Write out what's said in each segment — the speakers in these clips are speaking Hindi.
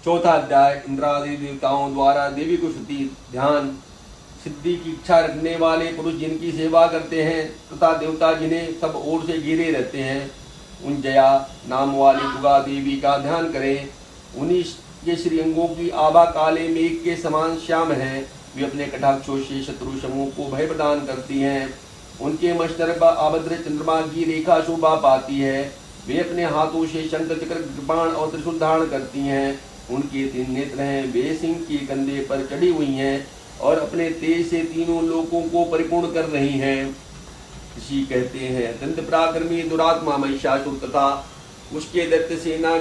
चौथा अध्याय इंद्रादि देवताओं द्वारा देवी को स्तुति ध्यान सिद्धि की इच्छा रखने वाले पुरुष जिनकी सेवा करते हैं तथा देवता जिन्हें सब ओर से घिरे रहते हैं, उन जया नाम वाली दुर्गा देवी का ध्यान करें। उन्हीं के श्रीअंगों की आभा काले मेघ के समान श्याम है। वे अपने कटाक्षों से शत्रु समूह को भय प्रदान करती हैं। उनके मस्तक पर आभद्र चंद्रमा की रेखा शोभा पाती है। वे अपने हाथों से शंख चक्र कृपाण और त्रिशूल धारण करती हैं। उनके 3 नेत्र हैं। वे सिंह के कंधे पर चढ़ी हुई हैं और अपने तेज से तीनों लोकों को परिपूर्ण कर रही हैं। ऋषि कहते हैं अत्यंत पराक्रमी दुरात्मा महिषासुर तथा उसके दैत्य सेना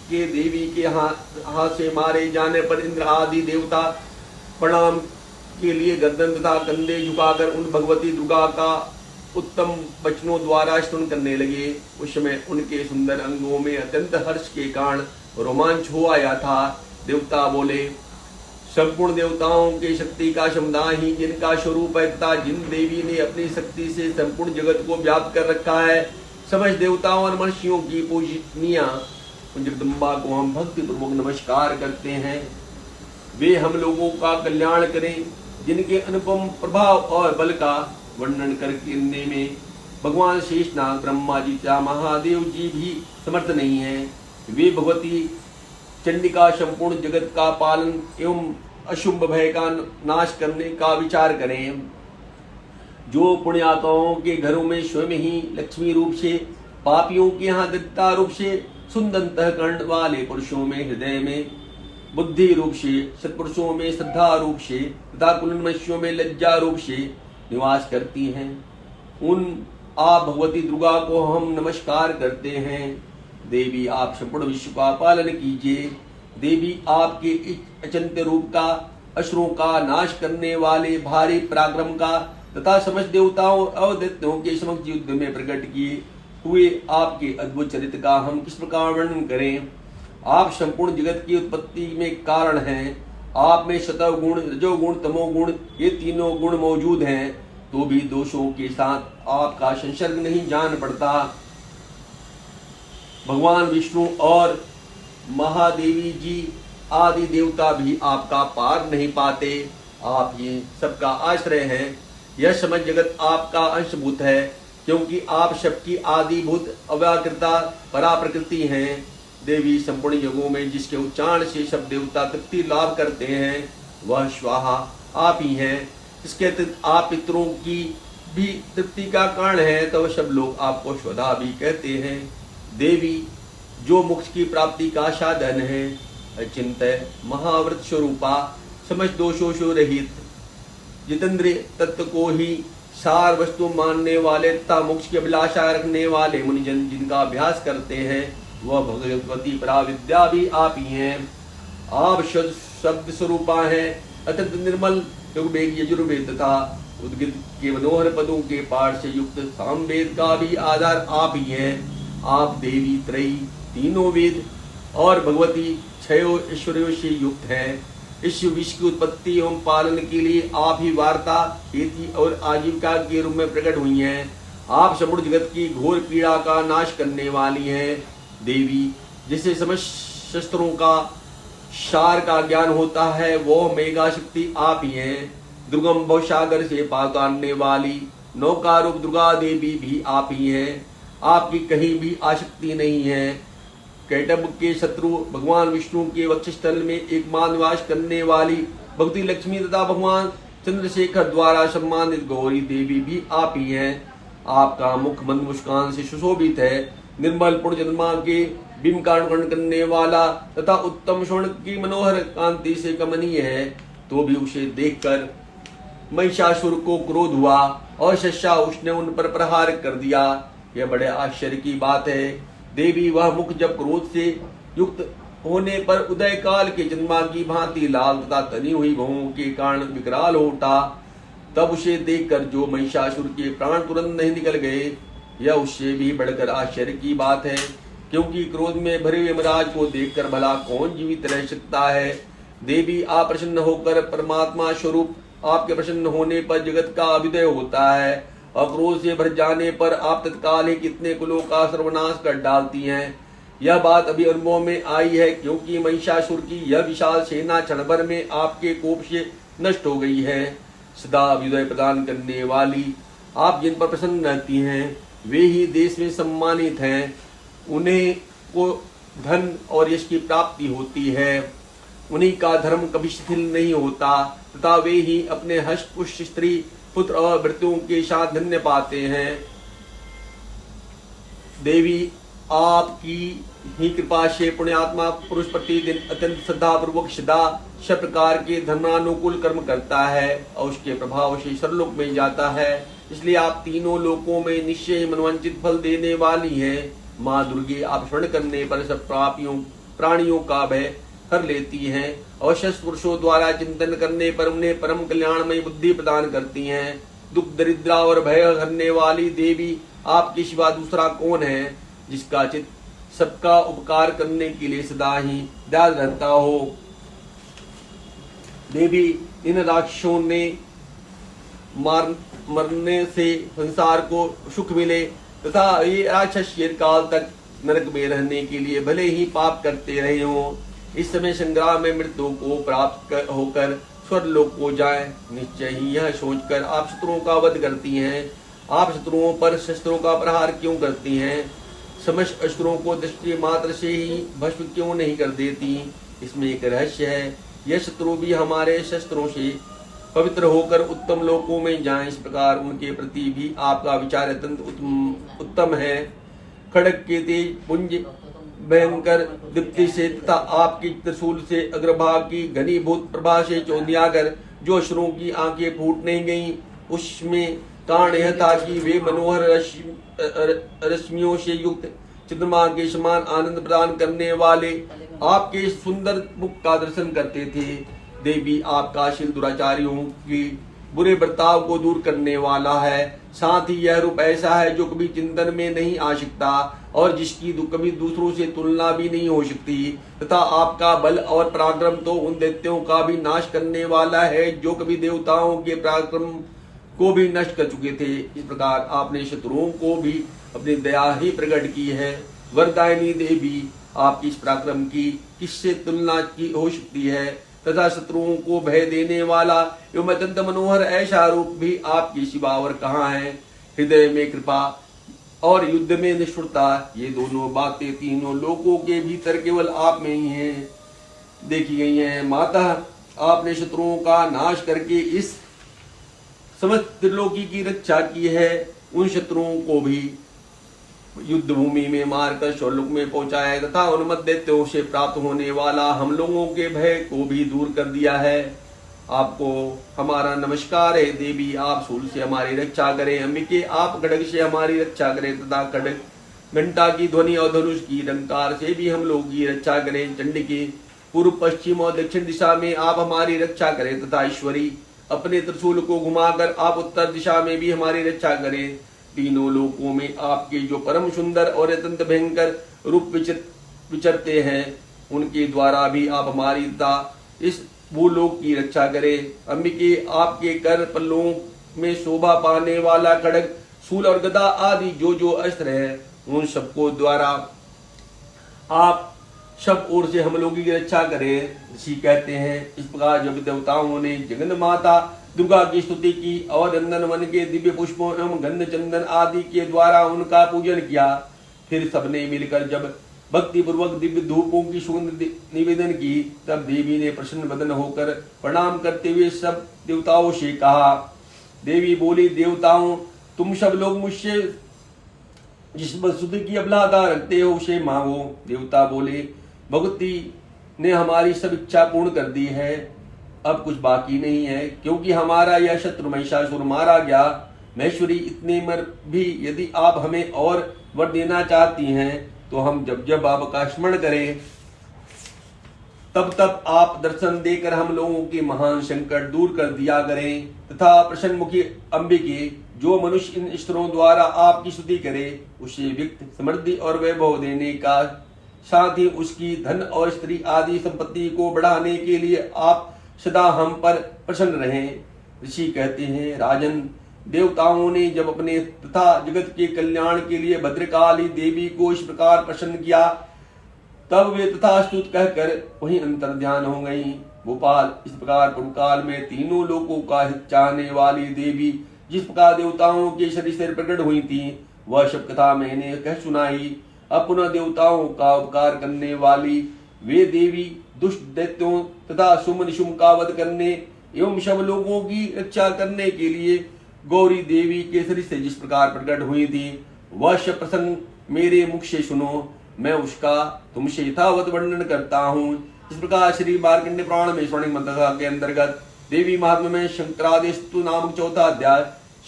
के देवी के हाथ से मारे जाने पर इंद्र आदि देवता प्रणाम के लिए गर्दन तथा कंधे झुकाकर उन भगवती दुर्गा का उत्तम वचनों द्वारा स्तुति करने लगे। उस समय उनके सुंदर अंगों में अत्यंत हर्ष के कारण रोमांच हो आया था। देवता बोले, संपूर्ण देवताओं के शक्ति का समुदाय ही जिनका स्वरूप है तथा जिन देवी ने अपनी शक्ति से संपूर्ण जगत को व्याप्त कर रखा है, समस्त देवताओं और मनुष्यों की पूजनीय जगदम्बा को हम भक्ति पूर्वक नमस्कार करते हैं। वे हम लोगों का कल्याण करें। जिनके अनुपम प्रभाव और बल का वर्णन करने में भगवान शेषनाग ब्रह्मा जी या महादेव जी भी समर्थ नहीं है। वे भगवती चंडिका संपूर्ण जगत का पालन एवं अशुभ भय का नाश करने का विचार करें। जो पुण्यात्माओं के घरों में स्वयं ही लक्ष्मी रूप से, पापियों के यहाँ दत्ता रूप से, सुंदर अंतःकरण वाले पुरुषों में हृदय में बुद्धि रूप से, सत्पुरुषों में श्रद्धा रूप से तथा कुलीन में लज्जा रूप से निवास करती हैं, उन आप भगवती दुर्गा को हम नमस्कार करते हैं। देवी आप संपूर्ण विश्व का पालन कीजिए। देवी आपके इस अचिंत्य रूप का, असुरों का नाश करने वाले भारी पराक्रम का तथा समस्त देवताओं और दैत्यों के समक्ष युद्ध में प्रकट किए हुए आपके अद्भुत चरित्र का हम किस प्रकार वर्णन करें। आप संपूर्ण जगत की उत्पत्ति में कारण हैं। आप में सतव गुण, रजोगुण, तमोगुण ये तीनों गुण मौजूद हैं, तो भी दोषों के साथ आपका संसर्ग नहीं जान पड़ता। भगवान विष्णु और महादेवी जी आदि देवता भी आपका पार नहीं पाते। आप ये सबका आश्रय हैं। यह समझ जगत आपका अंशभूत है, क्योंकि आप सबकी आदिभूत अव्याकृता परा प्रकृति हैं। देवी संपूर्ण युगों में जिसके उच्चारण से सब देवता तृप्ति लाभ करते हैं, वह स्वाहा आप ही हैं। इसके अतिरिक्त आप पितरों की भी तृप्ति का कारण है, तो सब लोग आपको स्वधा भी कहते हैं। देवी जो मोक्ष की प्राप्ति का साधन है, अचिंत्य महाव्रत स्वरूपा, समस्त दोषों से रहित, जितेंद्रिय तत्व को ही सार वस्तु मानने वाले तथा मोक्ष की अभिलाषा रखने वाले मुनिजन जिनका अभ्यास करते हैं, वह भगवती पराविद्या भी आप ही हैं। आप शब्द स्वरूपा हैं, अत्यंत निर्मल ऋग्वेद, यजुर्वेद तथा उद्गीत के मनोहर पदों के पाठ से युक्त सामवेद का भी आधार आप ही हैं। आप देवी त्रयी, तीनों वेद और भगवती छयो ऐश्वर्यों से युक्त हैं। इस विश्व की उत्पत्ति एवं पालन के लिए आप ही वार्ता, हेतु और आजीविका के रूप में प्रकट हुई हैं। आप संपूर्ण जगत की घोर पीड़ा का नाश करने वाली हैं। देवी जिसे समस्त शस्त्रों का सार का ज्ञान होता है, वो मेघा शक्ति आप ही हैं। दुर्गम भवसागर से पार उतारने वाली नौका रूप दुर्गा देवी भी आप ही हैं। आपकी कहीं भी आसक्ति नहीं है। कैटब के शत्रु भगवान विष्णु के वक्षस्थल में एक मां निवास करने वाली भगवती लक्ष्मी तथा भगवान चंद्रशेखर द्वारा सम्मानित गौरी देवी भी आप ही हैं। आपका मुख मंद मुस्कान से सुशोभित है। निर्मल पूर्ण जन्मा के बिंब का अनुकरण करने वाला तथा उत्तम स्वर्ण की मनोहर कांति से कमनीय है, तो भी उसे देखकर महिषासुर को क्रोध हुआ और शस्या उसने उन पर प्रहार कर दिया। यह बड़े आश्चर्य की बात है। देवी वह मुख जब क्रोध से युक्त होने पर उदय काल के जन्मा की भांति लाल तथा तनी हुई भवों के कारण विकराल हो उठा, तब उसे देखकर जो महिषासुर के प्राण तुरंत नहीं निकल गए, यह उससे भी बढ़कर आश्चर्य की बात है। क्योंकि क्रोध में भरे हुए यमराज को देखकर भला कौन जीवित रह सकता है। देवी आप प्रसन्न होकर परमात्मा स्वरूप आपके प्रसन्न होने पर जगत का अभ्युदय होता है, और क्रोध से भर जाने पर आप तत्काल ही कितने कुलों का सर्वनाश कर डालती हैं। यह बात अभी अनुभव में आई है, क्योंकि महिषासुर की यह विशाल सेना क्षण भर में आपके कोप से नष्ट हो गई है। सदा विजय प्रदान करने वाली आप जिन पर प्रसन्न रहती हैं, वे ही देश में सम्मानित हैं। उन्हें को धन और यश की प्राप्ति होती है। उन्हीं का धर्म कभी शिथिल नहीं होता तथा वे ही अपने हष्ट पुष्ट स्त्री पुत्र और भृत्यों के साथ धन्य पाते हैं। देवी आपकी ही कृपा से पुण्यात्मा पुरुष प्रतिदिन अत्यंत श्रद्धा पूर्वक सदा सब प्रकार के धर्मानुकूल कर्म करता है और उसके प्रभाव से सर्वलोक में जाता है। इसलिए आप तीनों लोकों में निश्चय मनोवांछित फल देने वाली हैं। माँ दुर्गे आप स्मरण करने पर सब प्राणियों का भय कर लेती हैं। अवश्य पुरुषों द्वारा चिंतन करने पर उन्हें परम कल्याणमय बुद्धि प्रदान करती हैं। दुख दरिद्रा और भय हरने वाली देवी आपके सिवा दूसरा कौन है, जिसका चित्त सबका उपकार करने के लिए सदा ही दयाल रहता हो। देवी इन राक्षसों ने मरने से संसार को सुख मिले तथा ये राक्षस चिरकाल तक नरक में रहने के लिए भले ही पाप करते रहे हों, इस समय संग्राम में मृत्यु को प्राप्त होकर स्वर्गलोक को जाएं। निश्चय ही यह सोचकर आप शत्रुओं का वध करती हैं। आप शत्रुओं पर शस्त्रों का प्रहार क्यों करती हैं? समस्त अस्त्रों को दृष्टि मात्र से ही भस्म क्यों नहीं कर देती? इसमें एक रहस्य है। यह शत्रु भी हमारे शस्त्रों से पवित्र होकर उत्तम लोकों में जाएं, इस प्रकार उनके प्रति भी आपका विचार अत्यंत उत्तम है। खड़ग के तेज पुंज भयंकर दीप्ति से तथा आपकी त्रिशूल से अग्रभाग की घनीभूत प्रभा से चौंधियाकर जो असुरों की आंखें फूटने गईं, उसमें कारण यह था कि वे मनोहर रश्मियों से युक्त चंद्रमा के समान आनंद प्रदान करने वाले आपके सुंदर मुख का दर्शन करते थे। देवी आपका शील दुराचारियों की बुरे बर्ताव को दूर करने वाला है। साथ ही यह रूप ऐसा है जो कभी चिंतन में नहीं आ सकता और जिसकी कभी दूसरों से तुलना भी नहीं हो सकती, तथा आपका बल और पराक्रम तो उन दैत्यों का भी नाश करने वाला है जो कभी देवताओं के पराक्रम को भी नष्ट कर चुके थे। इस प्रकार आपने शत्रुओं को भी अपनी दया ही प्रकट की है। वरदायिनी देवी आपकी इस पराक्रम की किससे तुलना की हो सकती है, तथा शत्रुओं को भय देने वाला एवं अत्यंत मनोहर ऐसा रूप भी आपकी सिवा और कहाँ है। हृदय में कृपा और युद्ध में निष्ठुरता, ये दोनों बातें तीनों लोकों के भीतर केवल आप में ही हैं देखी गई हैं। माता, आपने शत्रुओं का नाश करके इस समस्त त्रिलोकी की रक्षा की है। उन शत्रुओं को भी युद्ध भूमि में मारकर स्वर्गलोक में पहुंचाया तथा उन्मत्त दैत्यों से प्राप्त होने वाला हम लोगों के भय को भी दूर कर दिया है। आपको हमारा नमस्कार है। देवी, आप शूल से हमारी रक्षा करें। अंबिके, आप खड्ग से हमारी रक्षा करें तथा खड्ग घंटा की ध्वनि और धनुष की रंकार से भी हम लोग की रक्षा करें। चंडिके, पूर्व पश्चिम और दक्षिण दिशा में आप हमारी रक्षा करें तथा ईश्वरी, अपने त्रिशूल को घुमाकर आप उत्तर दिशा में भी हमारी रक्षा करें। तीनों लोकों में आपके जो परम सुंदर और अत्यंत भयंकर रूप विचरते हैं, उनके द्वारा भी आप हमारी तथा इस भूलोक की रक्षा करें। अंबिके, आपके कर पल्लों में शोभा पाने वाला खड्ग, शूल और गदा आदि जो जो अस्त्र है, उन सबको द्वारा आप सब ओर से हम लोगों की रक्षा करें। ऋषि कहते हैं, इस प्रकार जब देवताओं ने जगन माता दुर्गा की स्तुति की और नंदन वन के दिव्य पुष्पों एवं गंध चंदन आदि के द्वारा उनका पूजन किया, फिर सबने मिलकर जब भक्ति पूर्वक दिव्य धूपों की सुगंध निवेदन की, तब देवी ने प्रसन्न वदन होकर प्रणाम करते हुए सब देवताओं से कहा। देवी बोली, देवताओं, तुम सब लोग मुझसे जिस वस्तु की अभिलाषा रखते हो उसे मांगो। देवता बोले, भगवती ने हमारी सब इच्छा पूर्ण कर दी है, अब कुछ बाकी नहीं है, क्योंकि हमारा यह शत्रु महिषासुर मारा गया। महेश्वरी, इतने मर भी यदि आप हमें और वर देना चाहती हैं तो हम जब जब आपका स्मरण करें तब तब आप दर्शन देकर हम लोगों के महान संकट दूर कर दिया करें। तथा प्रसन्न मुखी अंबिके, जो मनुष्य इन स्त्रों द्वारा आपकी स्तुति करे उसे वित्त, समृद्धि और वैभव देने का, साथ ही उसकी धन और स्त्री आदि संपत्ति को बढ़ाने के लिए आप सदा हम पर प्रसन्न रहें। ऋषि कहते हैं, राजन, देवताओं ने जब अपने तथा जगत के कल्याण के लिए भद्रकाली देवी को इस प्रकार प्रसन्न किया, तब वे तथास्तुत कहकर वहीं अंतर ध्यान हो गई। गोपाल, इस प्रकार पूर्व काल में तीनों लोकों का हित चाहने वाली देवी जिस प्रकार देवताओं के शरीर से प्रकट हुई थी, वह शब कथा मैंने कह सुनाई। अब पुनः देवताओं का उपकार करने वाली वे देवी दुष्ट दैत्यों तथा शुम निशुम का वध करने एवं सब लोगों की रक्षा करने के लिए गौरी देवी के शरीर से जिस प्रकार प्रकट हुई थी, वह सब प्रसंग मेरे मुख से सुनो। मैं उसका तुमसे यथावत वर्णन करता हूँ। इस प्रकार श्री मार्कंडेय पुराण में स्वर्णिम मंत्र के अंतर्गत देवी महात्म्य में शंकरादेस्तु नामक चौथा अध्याय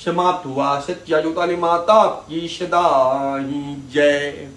समाप्त हुआ। सत्या जोतानी माता की सदा ही जय।